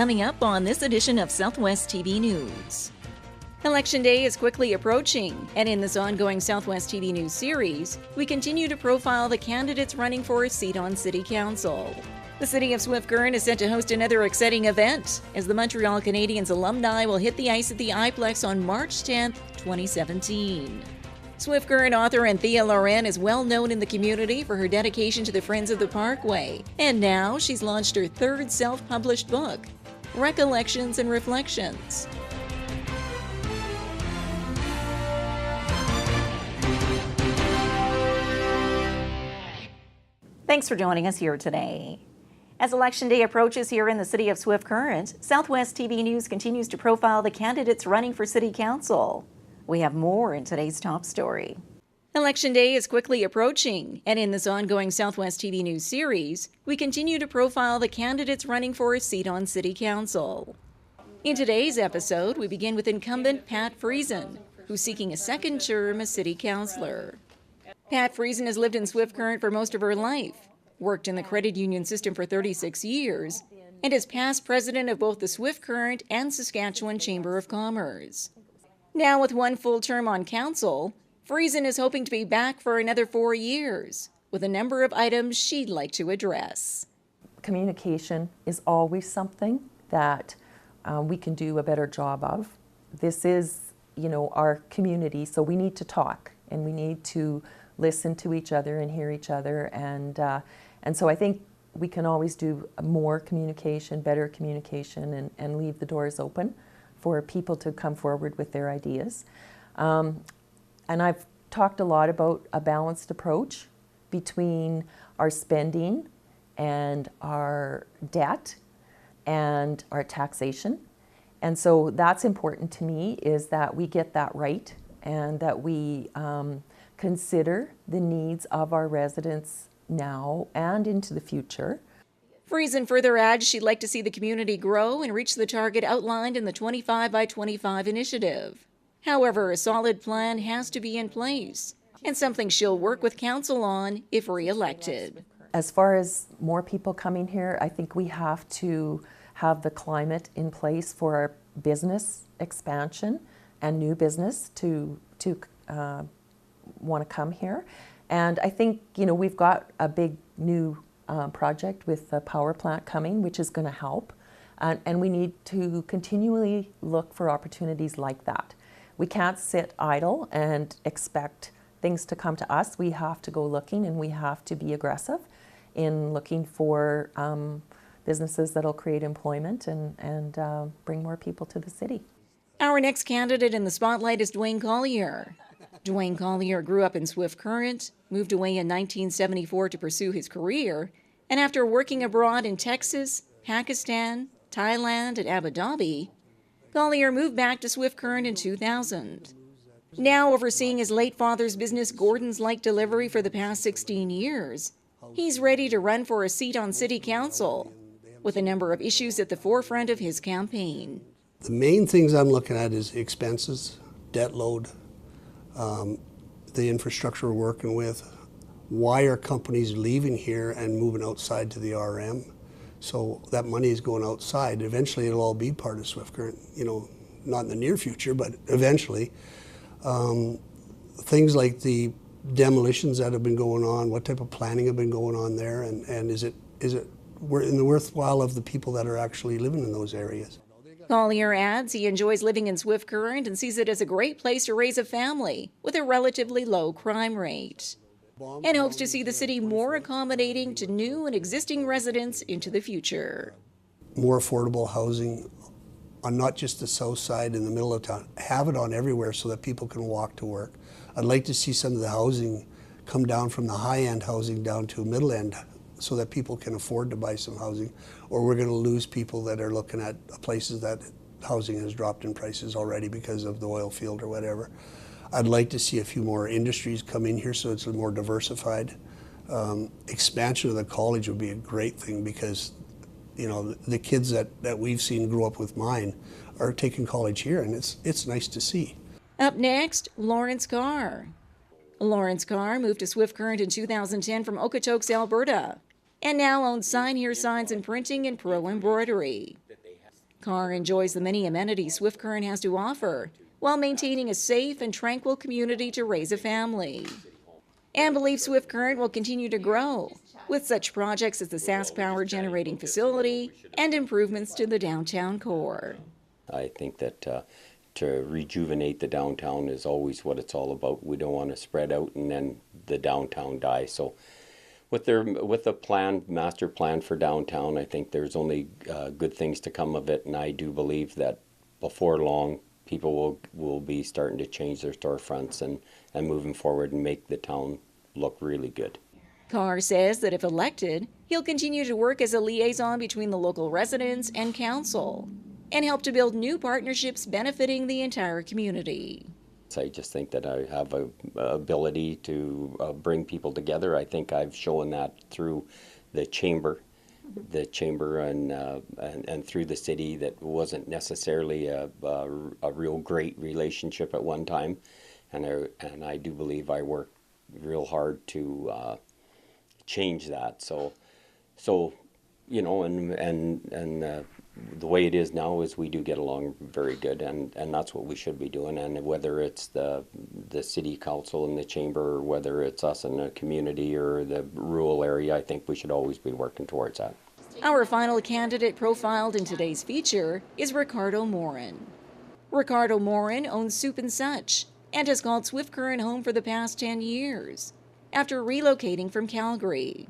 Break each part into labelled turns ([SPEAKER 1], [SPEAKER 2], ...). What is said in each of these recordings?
[SPEAKER 1] Coming up on this edition of Southwest TV News. Election Day is quickly approaching, and in this ongoing Southwest TV News series, we continue to profile the candidates running for a seat on City Council. The City of Swift Current is set to host another exciting event, as the Montreal Canadiens alumni will hit the ice at the iPlex on March 10, 2017. Swift Current author Anthea Loran is well known in the community for her dedication to the Friends of the Parkway, and now she's launched her third self-published book, Recollections and Reflections. Thanks for joining us here today. As Election Day approaches here in the City of Swift Current, Southwest TV News continues to profile the candidates running for City Council. We have more in today's top story. Election Day is quickly approaching, and in this ongoing Southwest TV News series, we continue to profile the candidates running for a seat on City Council. In today's episode, we begin with incumbent Pat Friesen, who's seeking a second term as City Councilor. Pat Friesen has lived in Swift Current for most of her life, worked in the credit union system for 36 years, and is past president of both the Swift Current and Saskatchewan Chamber of Commerce. Now with one full term on council, Friesen is hoping to be back for another 4 years, with a number of items she'd like to address.
[SPEAKER 2] Communication is always something that we can do a better job of. This is, our community, so we need to talk and we need to listen to each other and hear each other, and so I think we can always do more communication, better communication, and leave the doors open for people to come forward with their ideas. And I've talked a lot about a balanced approach between our spending and our debt and our taxation. And so that's important to me, is that we get that right and that we consider the needs of our residents now and into the future.
[SPEAKER 1] Friesen further adds she'd like to see the community grow and reach the target outlined in the 25 by 25 initiative. However, a solid plan has to be in place, and something she'll work with council on if re-elected.
[SPEAKER 2] As far as more people coming here, I think we have to have the climate in place for our business expansion and new business to want to come here. And I think, we've got a big new project with the power plant coming, which is going to help. And we need to continually look for opportunities like that. We can't sit idle and expect things to come to us. We have to go looking, and we have to be aggressive in looking for businesses that'll create employment and bring more people to the city.
[SPEAKER 1] Our next candidate in the spotlight is Dwayne Collier. Dwayne Collier grew up in Swift Current, moved away in 1974 to pursue his career, and after working abroad in Texas, Pakistan, Thailand, and Abu Dhabi, Collier moved back to Swift Current in 2000. Now overseeing his late father's business Gordon's Light Delivery for the past 16 years, he's ready to run for a seat on City Council, with a number of issues at the forefront of his campaign.
[SPEAKER 3] The main things I'm looking at is expenses, debt load, the infrastructure we're working with. Why are companies leaving here and moving outside to the RM? So that money is going outside. Eventually it'll all be part of Swift Current, not in the near future, but eventually. Things like the demolitions that have been going on, what type of planning have been going on there, and is it in the worthwhile of the people that are actually living in those areas?
[SPEAKER 1] Collier adds he enjoys living in Swift Current and sees it as a great place to raise a family with a relatively low crime rate, and hopes to see the city more accommodating to new and existing residents into the future.
[SPEAKER 3] More affordable housing on not just the south side in the middle of town, have it on everywhere so that people can walk to work. I'd like to see some of the housing come down from the high-end housing down to middle-end so that people can afford to buy some housing, or we're going to lose people that are looking at places that housing has dropped in prices already because of the oil field or whatever. I'd like to see a few more industries come in here so it's more diversified. Expansion of the college would be a great thing, because the kids that we've seen grow up with mine are taking college here, and it's nice to see.
[SPEAKER 1] Up next, Lawrence Carr. Lawrence Carr moved to Swift Current in 2010 from Okotoks, Alberta, and now owns Sign Here Signs and Printing and Pro Embroidery. Carr enjoys the many amenities Swift Current has to offer, while maintaining a safe and tranquil community to raise a family. And believes Swift Current will continue to grow, with such projects as the Sask Power Generating Facility and improvements to the downtown core.
[SPEAKER 4] I think that to rejuvenate the downtown is always what it's all about. We don't want to spread out and then the downtown die. So with the master plan for downtown, I think there's only good things to come of it, and I do believe that before long people will be starting to change their storefronts and moving forward and make the town look really good.
[SPEAKER 1] Carr says that if elected, he'll continue to work as a liaison between the local residents and council and help to build new partnerships benefiting the entire community.
[SPEAKER 4] I just think that I have a ability to bring people together. I think I've shown that through the chamber and through the city. That wasn't necessarily a real great relationship at one time, and I do believe I worked real hard to change that. So you know, and the way it is now is we do get along very good, and that's what we should be doing. And whether it's the city council and the chamber, or whether it's us in the community or the rural area, I think we should always be working towards that.
[SPEAKER 1] Our final candidate profiled in today's feature is Ricardo Moran. Ricardo Moran owns Soup and Such and has called Swift Current home for the past 10 years after relocating from Calgary.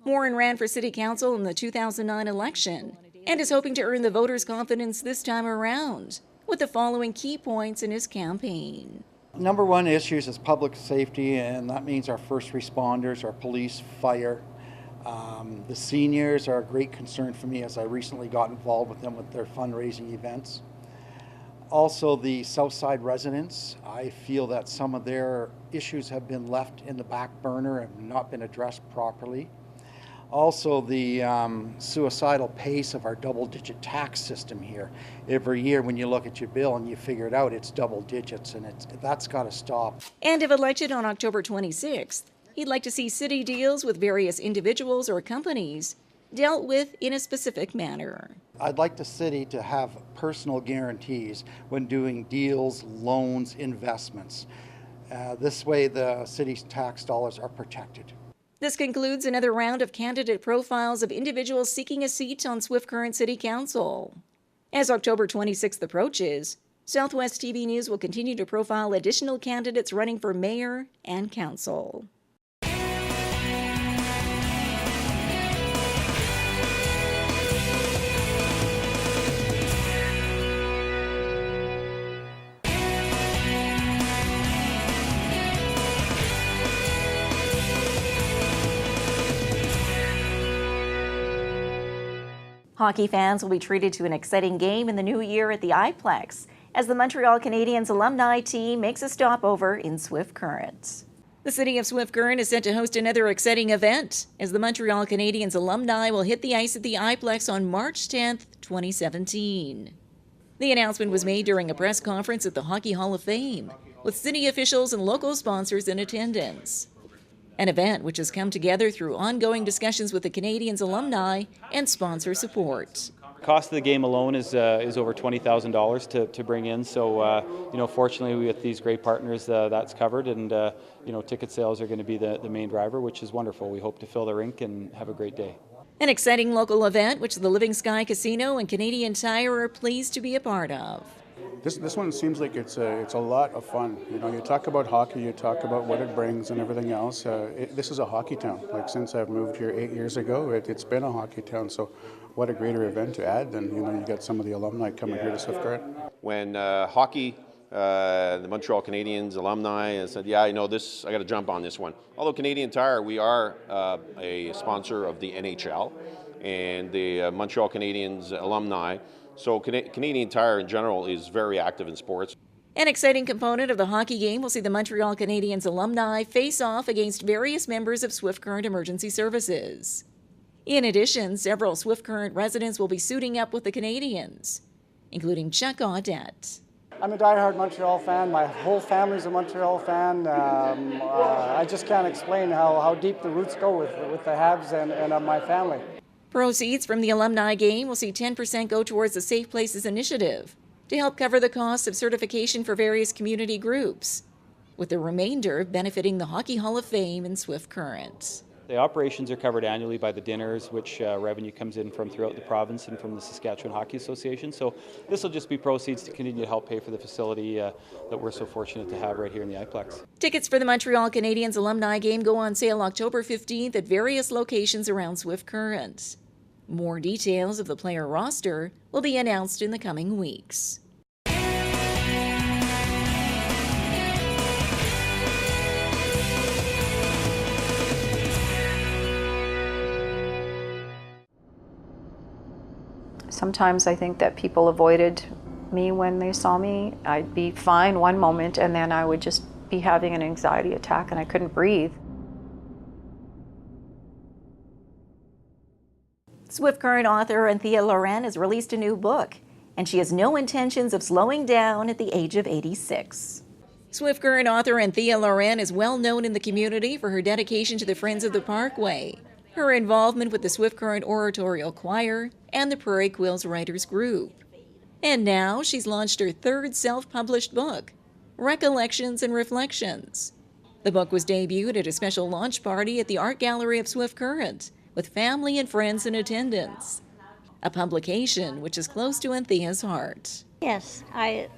[SPEAKER 1] Moran ran for city council in the 2009 election and is hoping to earn the voters' confidence this time around with the following key points in his campaign.
[SPEAKER 5] Number one issues is public safety, and that means our first responders, our police, fire. The seniors are a great concern for me, as I recently got involved with them with their fundraising events. Also, the Southside residents, I feel that some of their issues have been left in the back burner and not been addressed properly. Also, the suicidal pace of our double-digit tax system here. Every year when you look at your bill and you figure it out, it's double digits, and that's got to stop.
[SPEAKER 1] And if elected on October 26th, he'd like to see city deals with various individuals or companies dealt with in a specific manner.
[SPEAKER 5] I'd like the city to have personal guarantees when doing deals, loans, investments. This way the city's tax dollars are protected.
[SPEAKER 1] This concludes another round of candidate profiles of individuals seeking a seat on Swift Current City Council. As October 26th approaches, Southwest TV News will continue to profile additional candidates running for mayor and council. Hockey fans will be treated to an exciting game in the new year at the iPlex as the Montreal Canadiens alumni team makes a stopover in Swift Current. The city of Swift Current is set to host another exciting event as the Montreal Canadiens alumni will hit the ice at the iPlex on March 10th, 2017. The announcement was made during a press conference at the Hockey Hall of Fame, with city officials and local sponsors in attendance. An event which has come together through ongoing discussions with the Canadiens alumni and sponsor support.
[SPEAKER 6] Cost of the game alone is over $20,000 to bring in. So fortunately with these great partners, that's covered, and ticket sales are going to be the main driver, which is wonderful. We hope to fill the rink and have a great day.
[SPEAKER 1] An exciting local event which the Living Sky Casino and Canadian Tire are pleased to be a part of.
[SPEAKER 7] This one seems like it's a lot of fun. You talk about hockey, you talk about what it brings and everything else. This is a hockey town. Like, since I've moved here 8 years ago, it's been a hockey town. So what a greater event to add than you got some of the alumni coming here to Swift Current.
[SPEAKER 8] When hockey, the Montreal Canadiens alumni said, yeah, I know this, I got to jump on this one. Although Canadian Tire, we are a sponsor of the NHL and the Montreal Canadiens alumni. So Canadian Tire in general is very active in sports.
[SPEAKER 1] An exciting component of the hockey game will see the Montreal Canadiens alumni face off against various members of Swift Current Emergency Services. In addition, several Swift Current residents will be suiting up with the Canadiens, including Chuck Audette.
[SPEAKER 9] I'm a diehard Montreal fan. My whole family's a Montreal fan. I just can't explain how deep the roots go with the Habs and my family.
[SPEAKER 1] Proceeds from the Alumni game will see 10% go towards the Safe Places initiative to help cover the costs of certification for various community groups, with the remainder benefiting the Hockey Hall of Fame in Swift Current.
[SPEAKER 6] The operations are covered annually by the dinners, which revenue comes in from throughout the province and from the Saskatchewan Hockey Association. So this will just be proceeds to continue to help pay for the facility that we're so fortunate to have right here in the iPlex.
[SPEAKER 1] Tickets for the Montreal Canadiens Alumni game go on sale October 15th at various locations around Swift Current. More details of the player roster will be announced in the coming weeks.
[SPEAKER 10] Sometimes I think that people avoided me when they saw me. I'd be fine one moment and then I would just be having an anxiety attack and I couldn't breathe.
[SPEAKER 1] Swift Current author Anthea Loran has released a new book, and she has no intentions of slowing down at the age of 86. Swift Current author Anthea Loran is well known in the community for her dedication to the Friends of the Parkway, her involvement with the Swift Current Oratorial Choir, and the Prairie Quills Writers Group. And now she's launched her third self-published book, Recollections and Reflections. The book was debuted at a special launch party at the Art Gallery of Swift Current, with family and friends in attendance. A publication which is close to Anthea's heart.
[SPEAKER 11] Yes, I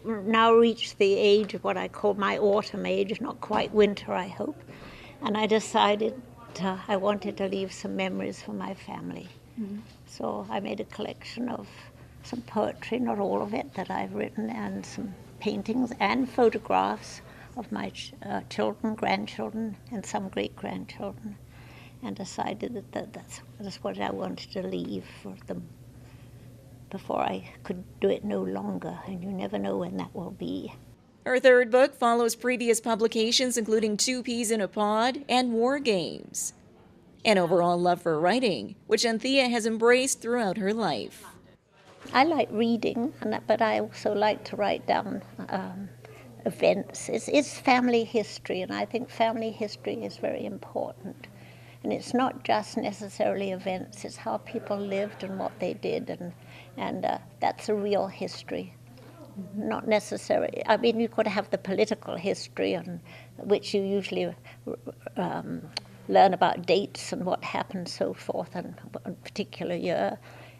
[SPEAKER 11] now reached the age of what I call my autumn age, not quite winter, I hope. And I decided I wanted to leave some memories for my family. Mm-hmm. So I made a collection of some poetry, not all of it, that I've written, and some paintings and photographs of my children, grandchildren, and some great-grandchildren, and decided that that's what I wanted to leave for them before I could do it no longer, and you never know when that will be.
[SPEAKER 1] Her third book follows previous publications, including Two Peas in a Pod and War Games. An overall love for writing, which Anthea has embraced throughout her life.
[SPEAKER 11] I like reading, but I also like to write down events. It's family history, and I think family history is very important. And it's not just necessarily events, it's how people lived and what they did, and that's a real history. Not necessarily, I mean, you've got to have the political history, which you usually learn about dates and what happened, so forth, in a particular year.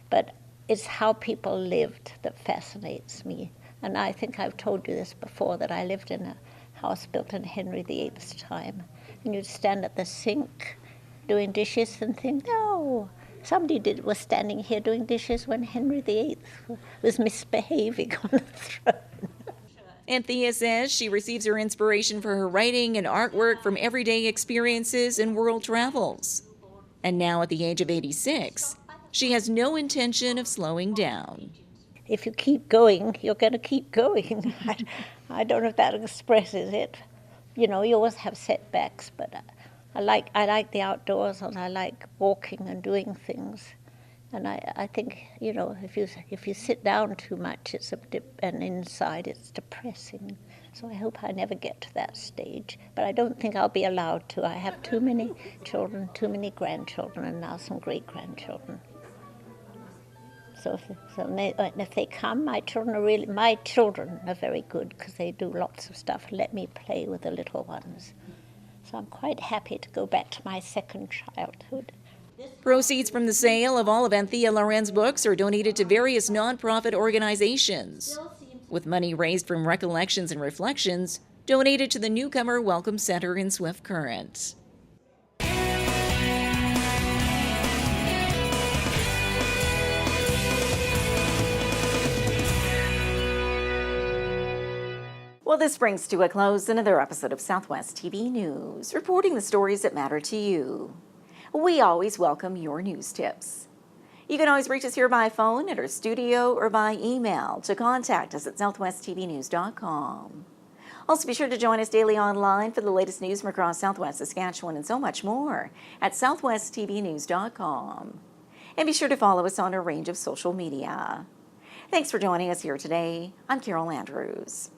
[SPEAKER 11] But it's how people lived that fascinates me. And I think I've told you this before, that I lived in a house built in Henry VIII's time. And you'd stand at the sink doing dishes and think, no, somebody was standing here doing dishes when Henry VIII was misbehaving on the throne.
[SPEAKER 1] Anthea says she receives her inspiration for her writing and artwork from everyday experiences and world travels. And now at the age of 86, she has no intention of slowing down.
[SPEAKER 11] If you keep going, you're going to keep going. I don't know if that expresses it. You know, you always have setbacks, but I like the outdoors, and I like walking and doing things. And I think, you know, if you sit down too much, it's and inside it's depressing. So I hope I never get to that stage. But I don't think I'll be allowed to. I have too many children, too many grandchildren, and now some great-grandchildren. So if they come, my children are very good, because they do lots of stuff. Let me play with the little ones. So I'm quite happy to go back to my second childhood.
[SPEAKER 1] Proceeds from the sale of all of Anthea Loran's books are donated to various nonprofit organizations, with money raised from Recollections and Reflections donated to the Newcomer Welcome Center in Swift Current. Well, this brings to a close another episode of Southwest TV News, reporting the stories that matter to you. We always welcome your news tips. You can always reach us here by phone at our studio or by email to contact us at southwesttvnews.com. Also, be sure to join us daily online for the latest news from across Southwest Saskatchewan and so much more at southwesttvnews.com. And be sure to follow us on a range of social media. Thanks for joining us here today. I'm Carol Andrews.